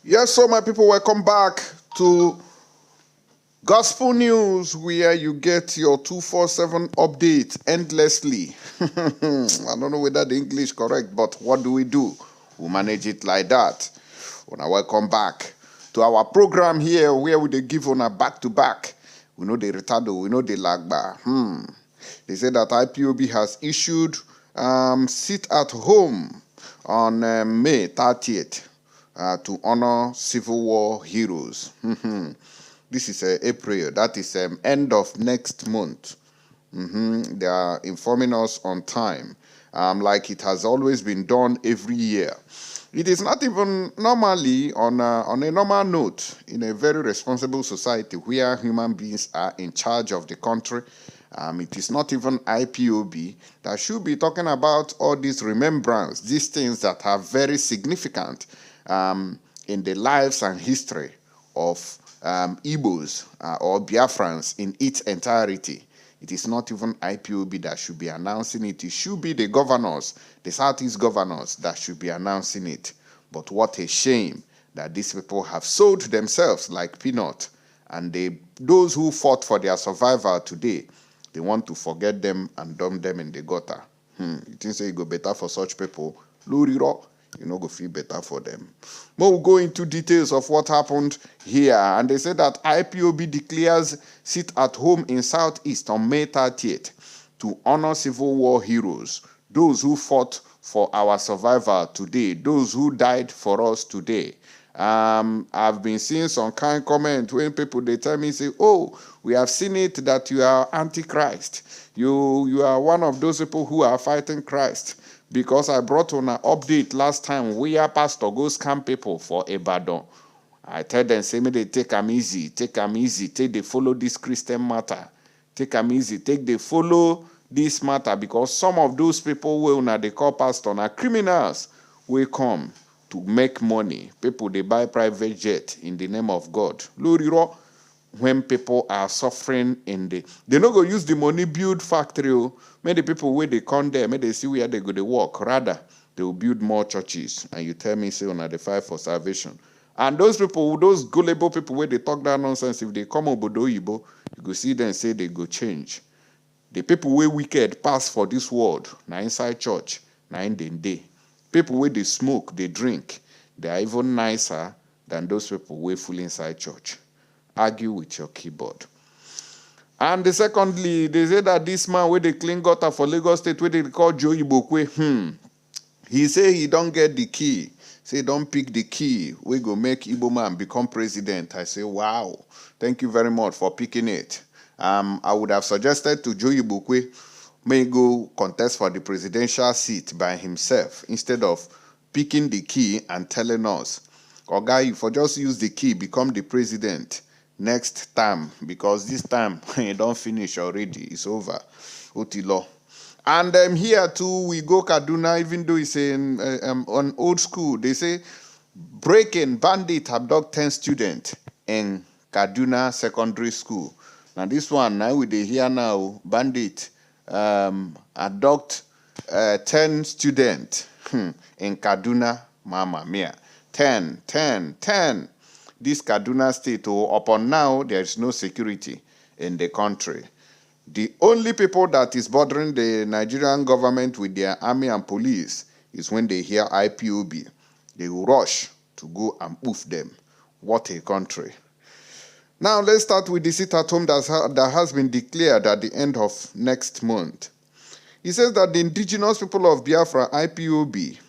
Yes, so my people, welcome back to Gospel News, where you get your 247 update endlessly. I don't know whether the English correct, but what do? We manage it like that. Well, welcome back to our program here, where we give on a back-to-back. We know the retardo, we know the lagba. They say that IPOB has issued sit at home on May 30th. To honor Civil War heroes. This is April. That is end of next month. They are informing us on time, like it has always been done every year. It is not even normally on a normal note in a very responsible society where human beings are in charge of the country. It is not even IPOB that should be talking about all these remembrance, these things that are very significant in the lives and history of Igbos or Biafrans in its entirety. It is not even IPOB that should be announcing it. It should be the governors, the Southeast governors, that should be announcing it. But what a shame that these people have sold themselves like peanut. And those who fought for their survival today, they want to forget them and dump them in the gutter. You think so it go better for such people? Luriro. You know, go feel better for them. But we'll go into details of what happened here. And they say that IPOB declares sit at home in Southeast on May 30th to honor Civil War heroes, those who fought for our survival today, those who died for us today. I've been seeing some kind comment when people, they tell me, say, oh, we have seen it that you are antichrist. You are one of those people who are fighting Christ. Because I brought on an update last time where pastor goes scam people for Ibadan. I tell them, say me they take them easy, take they follow this Christian matter. Take them easy, they follow this matter, because some of those people will now they call pastor now criminals will come to make money. People they buy private jet in the name of God. Luriro, when people are suffering they not go use the money build factory. Many people where they come there, may they see where they go to work. Rather, they will build more churches. And you tell me, say, on the fight for salvation. And those people, those gullible people where they talk that nonsense, if they come Obodo Igbo, you go see them say they go change. The people where wicked pass for this world, now inside church, now in the day. People where they smoke, they drink, they are even nicer than those people where full inside church. Argue with your keyboard. And secondly, they say that this man where they clean gutter for Lagos State, where they call Joe Igbokwe, he say he don't get the key. Say don't pick the key. We go make Igbo man become president. I say, wow, thank you very much for picking it. I would have suggested to Joe Igbokwe may go contest for the presidential seat by himself instead of picking the key and telling us, Oga, if I just use the key, become the president next time, because this time you don't finish already. It's over. Otilo. And here too, we go Kaduna, even though it's in on old school. They say breaking bandit abduct 10 students in Kaduna Secondary School. Now this one, now we hear now, bandit abduct 10 students in Kaduna. Mama mia. 10. This Kaduna state, upon now, there is no security in the country. The only people that is bothering the Nigerian government with their army and police is when they hear IPOB. They will rush to go and poof them. What a country. Now, let's start with the sit-at-home that has been declared at the end of next month. He says that the indigenous people of Biafra, IPOB,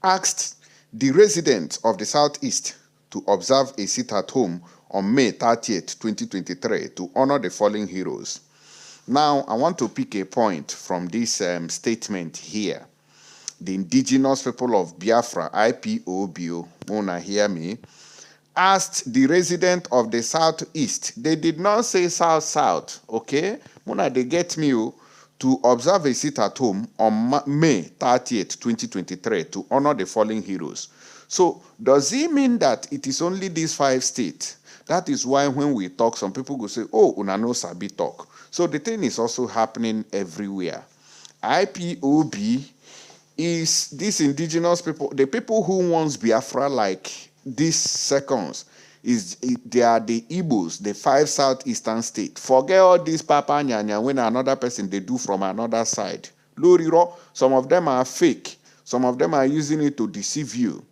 asked the residents of the Southeast to observe a sit-at-home on May 30th, 2023, to honor the fallen heroes. Now, I want to pick a point from this statement here. The indigenous people of Biafra, IPOB, wanna hear me, asked the resident of the Southeast, they did not say South, okay? Wanna they get me to observe a sit-at-home on May 30th, 2023, to honor the fallen heroes. So, does it mean that it is only these 5 states? That is why when we talk, some people will say, oh, una no sabi talk. So the thing is also happening everywhere. IPOB is these indigenous people, the people who wants Biafra like these seconds they are the Igbos, the 5 southeastern states. Forget all this papa nyanya when another person they do from another side. Loriro, some of them are fake. Some of them are using it to deceive you.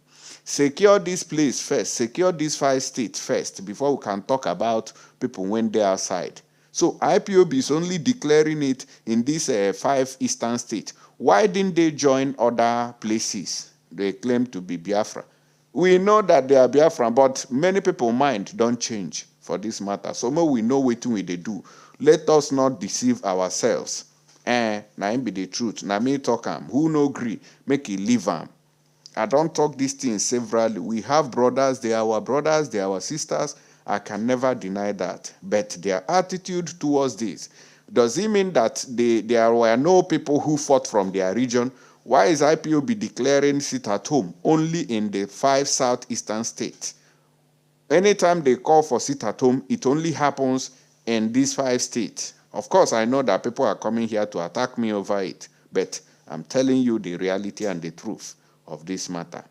Secure this place first. Secure these 5 states first before we can talk about people when they are outside. So IPOB is only declaring it in these 5 eastern states. Why didn't they join other places they claim to be Biafra? We know that they are Biafran, but many people mind don't change for this matter. So more we know what we do. Let us not deceive ourselves. Now be the truth. Now me talk am. Who no agree, make it leave am. I don't talk these things severally. We have brothers, they are our sisters. I can never deny that. But their attitude towards this, does it mean that there were no people who fought from their region? Why is IPOB declaring sit at home only in the 5 southeastern states? Anytime they call for sit at home, it only happens in these 5 states. Of course, I know that people are coming here to attack me over it, but I'm telling you the reality and the truth of this matter.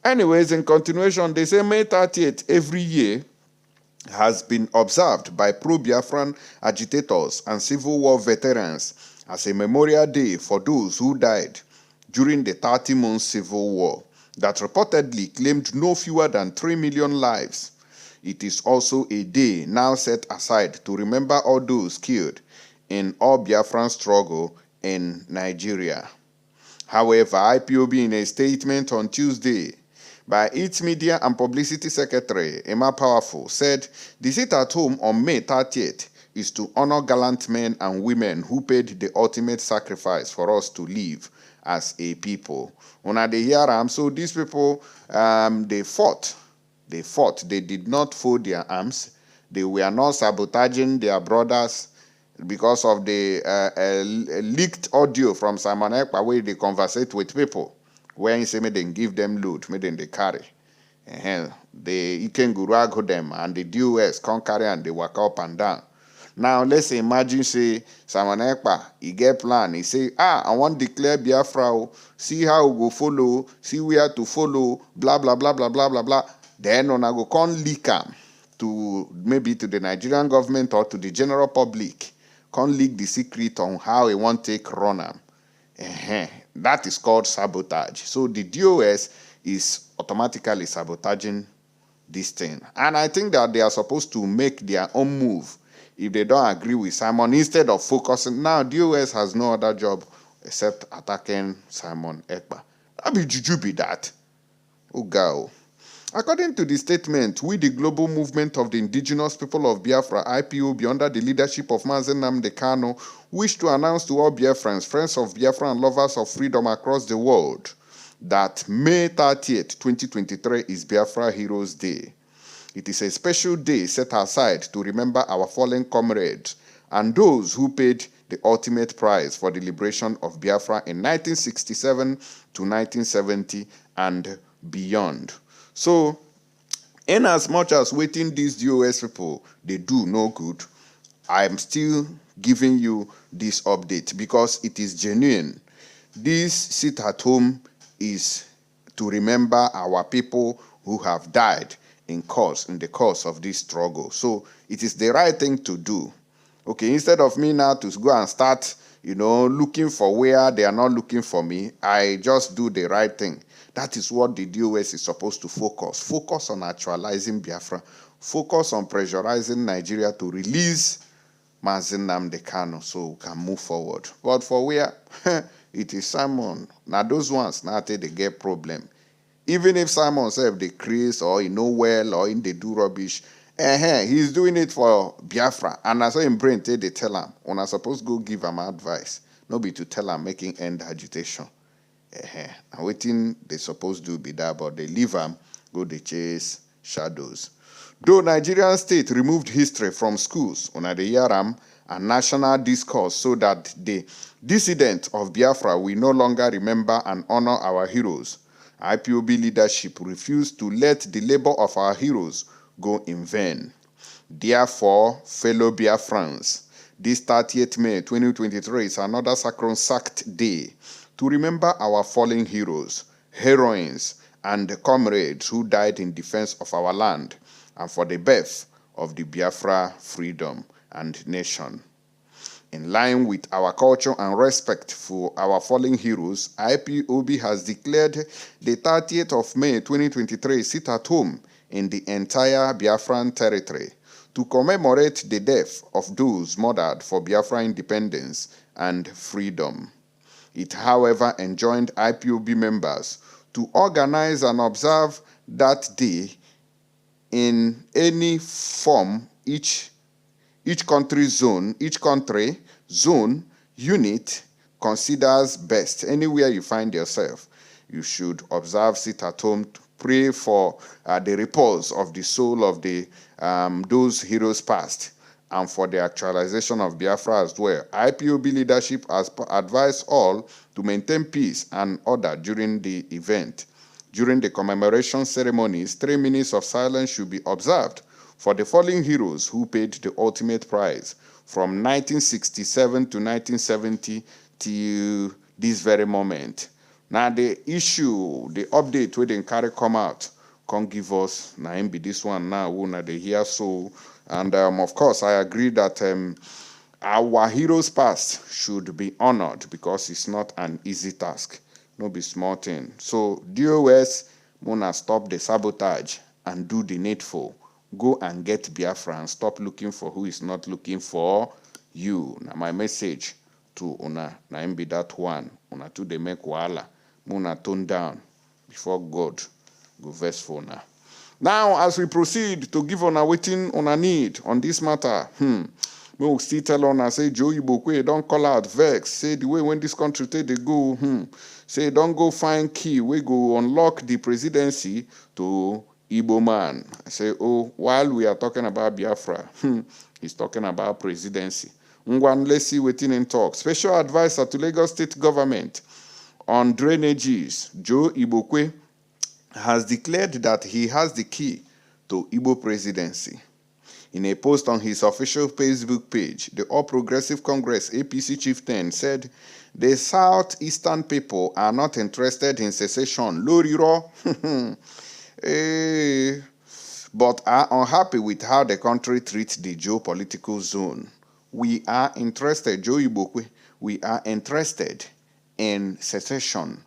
Anyways, in continuation, they say May 30th every year has been observed by pro-Biafran agitators and Civil War veterans as a memorial day for those who died during the 30-month Civil War that reportedly claimed no fewer than 3 million lives. It is also a day now set aside to remember all those killed in all Biafran struggle in Nigeria. However, IPOB in a statement on Tuesday by its media and publicity secretary, Emma Powerful, said the sit at home on May 30th is to honor gallant men and women who paid the ultimate sacrifice for us to live as a people. Una dey hear am, so these people, they fought. They did not fold their arms. They were not sabotaging their brothers because of the leaked audio from simonekpa where they conversate with people. Where he say, may they give them load, may they carry. They can go them and the DOS can't carry and they walk up and down. Now let's imagine say simonekpa, he get plan. He say, I want to declare Biafra. See how we go follow, see where to follow, blah blah blah blah blah blah blah. Then on I go con leak am to maybe to the Nigerian government or to the general public. Con leak the secret on how he want to take run am. That is called sabotage. So the DOS is automatically sabotaging this thing. And I think that they are supposed to make their own move if they don't agree with Simon instead of focusing. Now, DOS has no other job except attacking simonekpa. That be juju be that. Oh, go. According to the statement, we, the global movement of the indigenous people of Biafra, IPOB, under the leadership of Mazi Nnamdi Kanu, wish to announce to all Biafrans, friends of Biafra and lovers of freedom across the world, that May 30th, 2023 is Biafra Heroes Day. It is a special day set aside to remember our fallen comrades and those who paid the ultimate price for the liberation of Biafra in 1967 to 1970 and beyond. So, in as much as waiting these DOS people, they do no good, I am still giving you this update because it is genuine. This sit at home is to remember our people who have died in the course of this struggle. So, it is the right thing to do. Okay, instead of me now to go and start, looking for where they are not looking for me, I just do the right thing. That is what the DOS is supposed to focus. Focus on actualizing Biafra. Focus on pressurizing Nigeria to release Mazi Nnamdi Kanu so we can move forward. But for where it is Simon, now those ones now they get problem. Even if Simon said they crease or he know well or in they do rubbish, he's doing it for Biafra. And as I in brain they tell him, when I supposed to go give him advice, not be to tell him making end agitation. And waiting they supposed to be there, but they leave them, go they chase shadows. Though Nigerian state removed history from schools on the Yaram and national discourse so that the dissident of Biafra will no longer remember and honor our heroes, IPOB leadership refused to let the labor of our heroes go in vain. Therefore, fellow Biafrans, this 30th May 2023 is another sacrosanct day to remember our fallen heroes, heroines, and the comrades who died in defense of our land and for the birth of the Biafra freedom and nation. In line with our culture and respect for our fallen heroes, IPOB has declared the 30th of May 2023 sit at home in the entire Biafran territory to commemorate the death of those murdered for Biafra independence and freedom. It, however, enjoined IPOB members to organize and observe that day in any form each country zone, unit considers best. Anywhere you find yourself, you should observe sit at home to pray for the repose of the soul of those heroes past and for the actualization of Biafra as well. IPOB leadership has advised all to maintain peace and order during the event. During the commemoration ceremonies, 3 minutes of silence should be observed for the fallen heroes who paid the ultimate price from 1967 to 1970 till this very moment. Now the update where they carry come out, can't give us, now be this one now, now they hear so. And of course, I agree that our heroes past should be honored because it's not an easy task. No be small thing. So DOS, Mona, stop the sabotage and do the needful. Go and get Biafra and stop looking for who is not looking for you. Now my message to Una, na be that one. Una to the make wala. Mona tone down before God go verse for now. Now, as we proceed to give Una waiting on a need on this matter, we will still tell Una, say, Joe Igbokwe, don't call out vex. Say, the way when this country take they go, say, don't go find key. We go unlock the presidency to Igbo man. I say, oh, while we are talking about Biafra, he's talking about presidency. Let's see waiting in talk. Special advisor to Lagos State government on drainages, Joe Igbokwe, has declared that he has the key to Igbo presidency. In a post on his official Facebook page, the All Progressive Congress APC chieftain said, the southeastern people are not interested in secession, Loriro, but are unhappy with how the country treats the geopolitical zone. We are interested, Joe Igbokwe, we are interested in secession,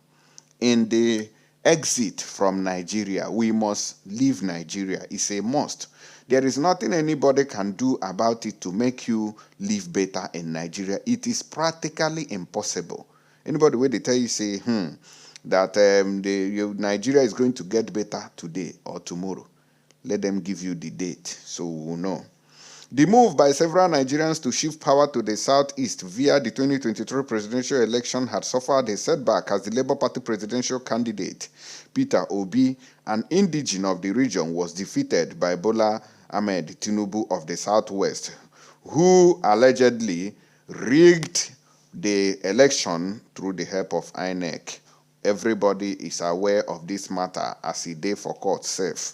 in the exit from Nigeria. We must leave Nigeria. It's a must. There is nothing anybody can do about it to make you live better in Nigeria. It is practically impossible. Anybody where they tell you, say, that Nigeria is going to get better today or tomorrow, let them give you the date so we'll know. The move by several Nigerians to shift power to the southeast via the 2023 presidential election had suffered a setback as the Labour Party presidential candidate, Peter Obi, an indigene of the region, was defeated by Bola Ahmed Tinubu of the southwest, who allegedly rigged the election through the help of INEC. Everybody is aware of this matter as a day for court safe.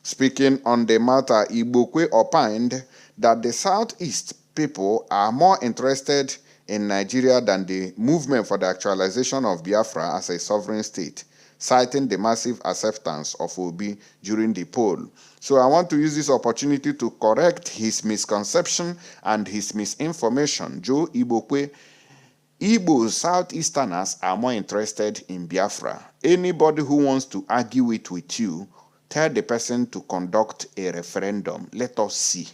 Speaking on the matter, Igbokwe opined that the southeast people are more interested in Nigeria than the movement for the actualization of Biafra as a sovereign state, citing the massive acceptance of Obi during the poll. So I want to use this opportunity to correct his misconception and his misinformation. Joe Igbokwe, Igbo Southeasterners are more interested in Biafra. Anybody who wants to argue it with you, tell the person to conduct a referendum. Let us see.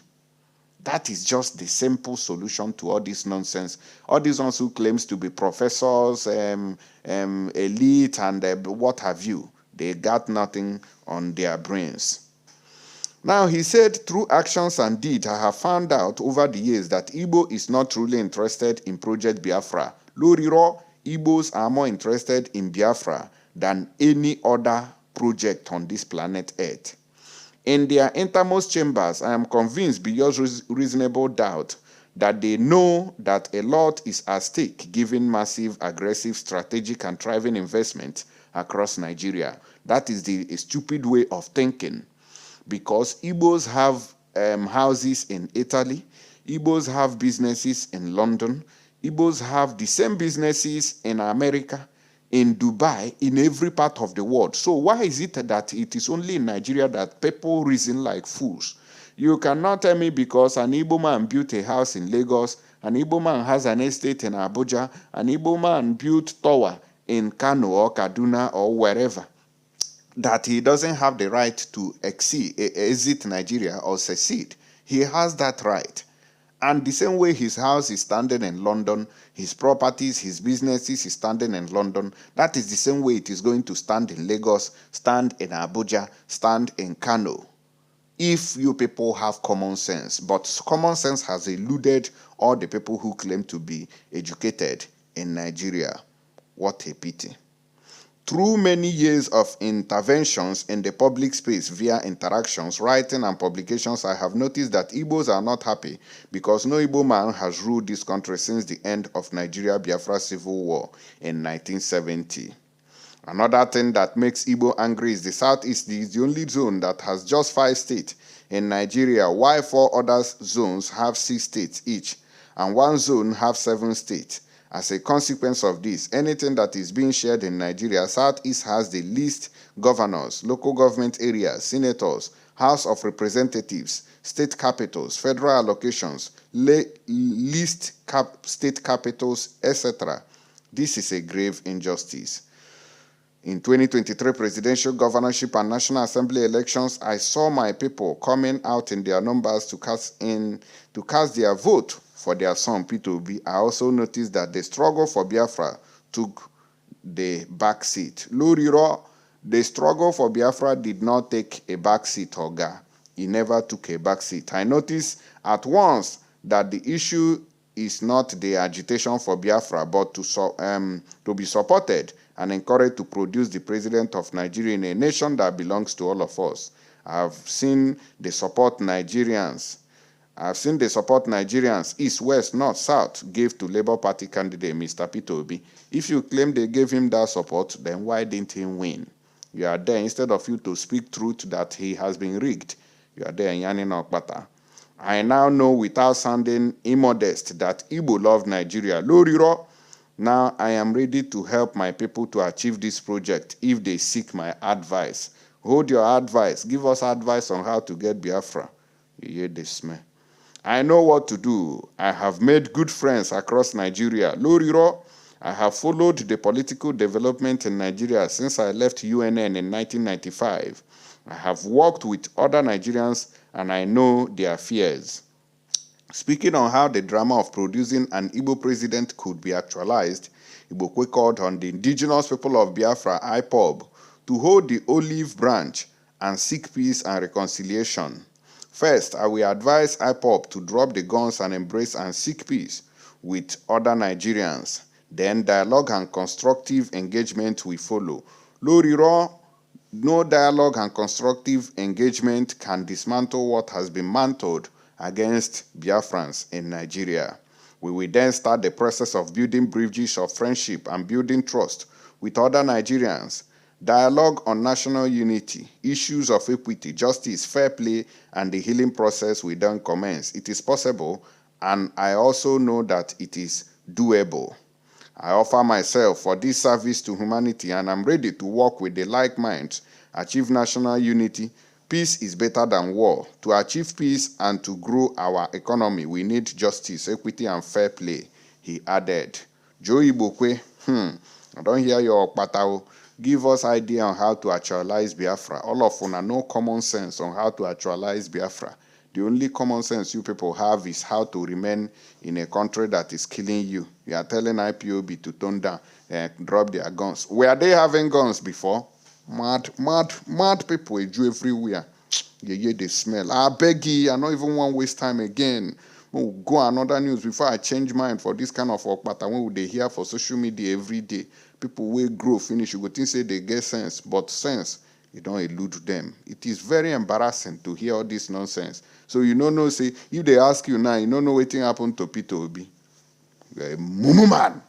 That is just the simple solution to all this nonsense. All these ones who claims to be professors, elite, and what have you. They got nothing on their brains. Now, he said, through actions and deeds, I have found out over the years that Igbo is not truly interested in Project Biafra. Loriro, Igbos are more interested in Biafra than any other project on this planet Earth. In their innermost chambers, I am convinced beyond reasonable doubt that they know that a lot is at stake given massive, aggressive, strategic, and thriving investment across Nigeria. That is a stupid way of thinking, because Igbos have houses in Italy, Igbos have businesses in London, Igbos have the same businesses in America, in Dubai, in every part of the world. So why is it that it is only in Nigeria that people reason like fools? You cannot tell me because an Igbo man built a house in Lagos, an Igbo man has an estate in Abuja, an Igbo man built tower in Kano or Kaduna or wherever, that he doesn't have the right to exit Nigeria or secede. He has that right. And the same way his house is standing in London, his properties, his businesses is standing in London, that is the same way it is going to stand in Lagos, stand in Abuja, stand in Kano. If you people have common sense. But common sense has eluded all the people who claim to be educated in Nigeria. What a pity. Through many years of interventions in the public space via interactions, writing, and publications, I have noticed that Igbos are not happy because no Igbo man has ruled this country since the end of Nigeria-Biafra civil war in 1970. Another thing that makes Igbo angry is the Southeast is the only zone that has just 5 states in Nigeria, while 4 other zones have 6 states each, and 1 zone have 7 states. As a consequence of this, anything that is being shared in Nigeria, Southeast has the least governors, local government areas, senators, House of Representatives, state capitals, federal allocations, least state capitals, etc. This is a grave injustice. In 2023 presidential, governorship, and National Assembly elections, I saw my people coming out in their numbers to cast their vote for their son, Peter Obi. I also noticed that the struggle for Biafra took the back seat. Luriro, the struggle for Biafra did not take a back seat, Oga. He never took a back seat. I noticed at once that the issue is not the agitation for Biafra, but to be supported and encouraged to produce the president of Nigeria in a nation that belongs to all of us. I've seen the support Nigerians, East, West, North, South, gave to Labour Party candidate Mr. Peter Obi. If you claim they gave him that support, then why didn't he win? You are there instead of you to speak truth that he has been rigged. You are there in Yanni Okpata. I now know without sounding immodest that Igbo love Nigeria. Loriro, now I am ready to help my people to achieve this project if they seek my advice. Hold your advice. Give us advice on how to get Biafra. You hear this, man? I know what to do. I have made good friends across Nigeria. Loriro, I have followed the political development in Nigeria since I left UNN in 1995. I have worked with other Nigerians and I know their fears. Speaking on how the drama of producing an Igbo president could be actualized, Igbokwe called on the indigenous people of Biafra, IPOB, to hold the olive branch and seek peace and reconciliation. First, I will advise IPOB to drop the guns and embrace and seek peace with other Nigerians. Then dialogue and constructive engagement will follow. Loriro, no dialogue and constructive engagement can dismantle what has been mantled against Biafrans in Nigeria. We will then start the process of building bridges of friendship and building trust with other Nigerians. Dialogue on national unity, issues of equity, justice, fair play, and the healing process will then commence. It is possible, and I also know that it is doable. I offer myself for this service to humanity, and I'm ready to work with the like minds, achieve national unity. Peace is better than war. To achieve peace and to grow our economy, we need justice, equity, and fair play, he added. Joe Igbokwe, I don't hear your patao. Give us idea on how to actualize Biafra. All of una no common sense on how to actualize Biafra. The only common sense you people have is how to remain in a country that is killing you. You are telling IPOB to tone down and drop their guns. Were they having guns before? Mad people everywhere. You hear the smell. I beg you, I don't even want to waste time again. We'll go another news before I change mind for this kind of okpata. When they hear for social media every day, people will grow, finish. You go think say they get sense, but sense, you don't elude them. It is very embarrassing to hear all this nonsense. So you don't know, say, if they ask you now, you don't know what happened to Peter Obi. You're a mumu man.